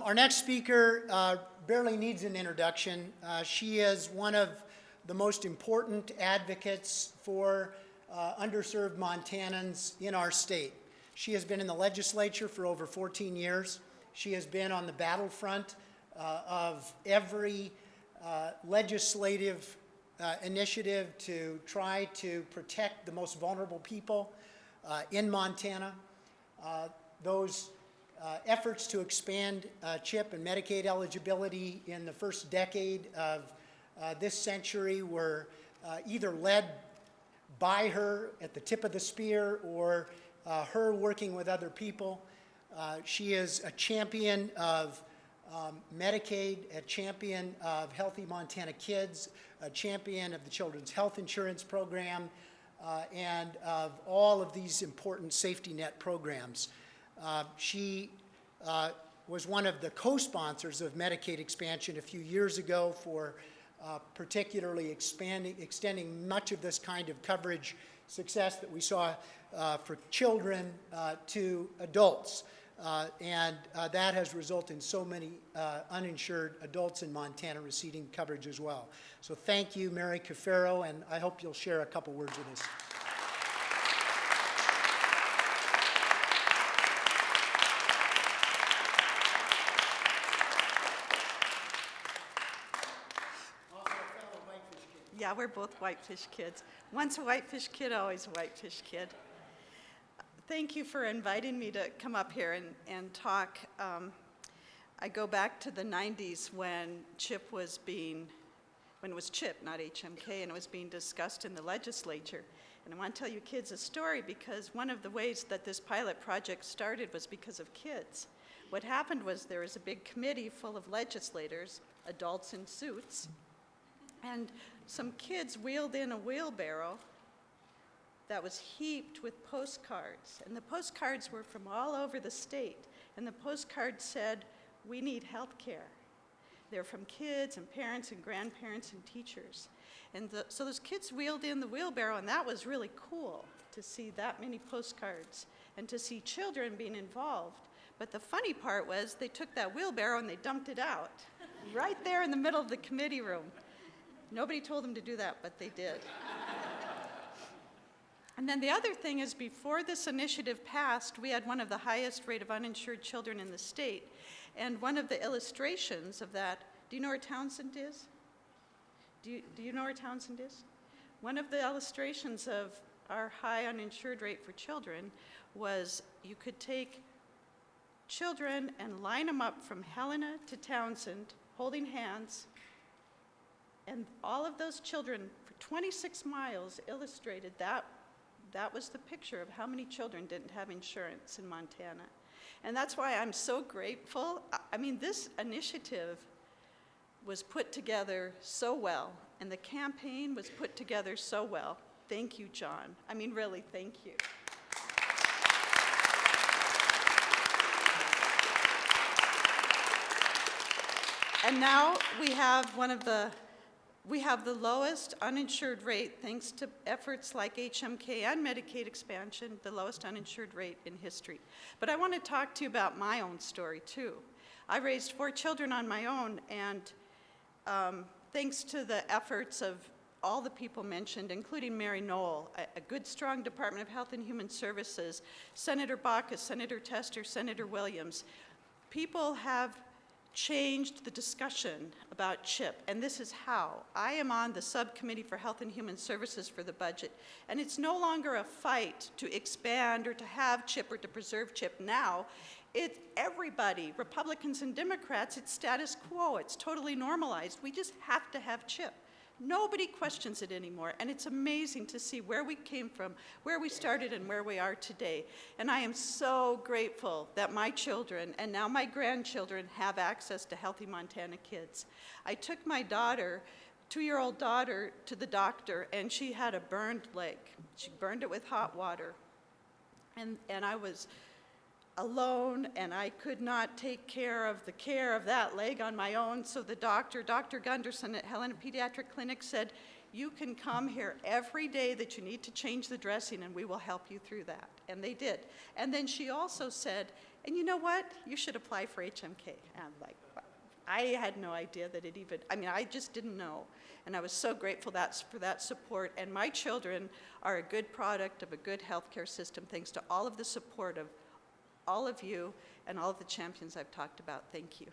Our next speaker barely needs an introduction. She is one of the most important advocates for underserved Montanans in our state. She has been in the legislature for over 14 years. She has been on the battlefront of every legislative initiative to try to protect the most vulnerable people in Montana. Those efforts to expand CHIP and Medicaid eligibility in the first decade of this century were either led by her at the tip of the spear or her working with other people. She is a champion of Medicaid, a champion of Healthy Montana Kids, a champion of the Children's Health Insurance Program, and of all of these important safety net programs. She was one of the co-sponsors of Medicaid expansion a few years ago for particularly extending much of this kind of coverage success that we saw for children to adults. And that has resulted in so many uninsured adults in Montana receiving coverage as well. So thank you, Mary Cafero, and I hope you'll share a couple words with us. Yeah, we're both Whitefish kids. Once a Whitefish kid, always a Whitefish kid. Thank you for inviting me to come up here and talk. I go back to the 90s when CHIP was when it was CHIP, not HMK, and it was being discussed in the legislature. And I want to tell you kids a story because one of the ways that this pilot project started was because of kids. What happened was there was a big committee full of legislators, adults in suits, and some kids wheeled in a wheelbarrow that was heaped with postcards. And the postcards were from all over the state. And the postcards said, "We need health care." They're from kids and parents and grandparents and teachers. And so those kids wheeled in the wheelbarrow, and that was really cool to see that many postcards and to see children being involved. But the funny part was they took that wheelbarrow and they dumped it out right there in the middle of the committee room. Nobody told them to do that, but they did. And then the other thing is before this initiative passed, we had one of the highest rate of uninsured children in the state. And one of the illustrations of that, do you know where Townsend is? Do you know where Townsend is? One of the illustrations of our high uninsured rate for children was you could take children and line them up from Helena to Townsend, holding hands, and all of those children for 26 miles illustrated that. That was the picture of how many children didn't have insurance in Montana. And that's why I'm so grateful. I mean, this initiative was put together so well, and the campaign was put together so well. Thank you, John. I mean, really, thank you. And now we have the lowest uninsured rate, thanks to efforts like HMK and Medicaid expansion, the lowest uninsured rate in history. But I want to talk to you about my own story, too. I raised 4 children on my own, and thanks to the efforts of all the people mentioned, including Mary Knoll, a good, strong Department of Health and Human Services, Senator Baucus, Senator Tester, Senator Williams, people have changed the discussion about CHIP, and this is how. I am on the subcommittee for Health and Human Services for the budget, and it's no longer a fight to expand or to have CHIP or to preserve CHIP now. It's everybody, Republicans and Democrats, it's status quo, it's totally normalized. We just have to have CHIP. Nobody questions it anymore, and it's amazing to see where we came from, where we started, and where we are today. And I am so grateful that my children, and now my grandchildren, have access to Healthy Montana Kids. I took my daughter, 2-year-old daughter, to the doctor, and she had a burned leg. She burned it with hot water. And I was alone, and I could not take care of that leg on my own, so the Dr. Gunderson at Helena Pediatric Clinic said, You can come here every day that you need to change the dressing, and we will help you through that. And they did. And then she also said, and you know what? You should apply for HMK. And I'm like, wow. I had no idea that it even, I mean, I just didn't know. And I was so grateful for that support. And my children are a good product of a good healthcare system, thanks to all of the support of all of you and all of the champions I've talked about. Thank you.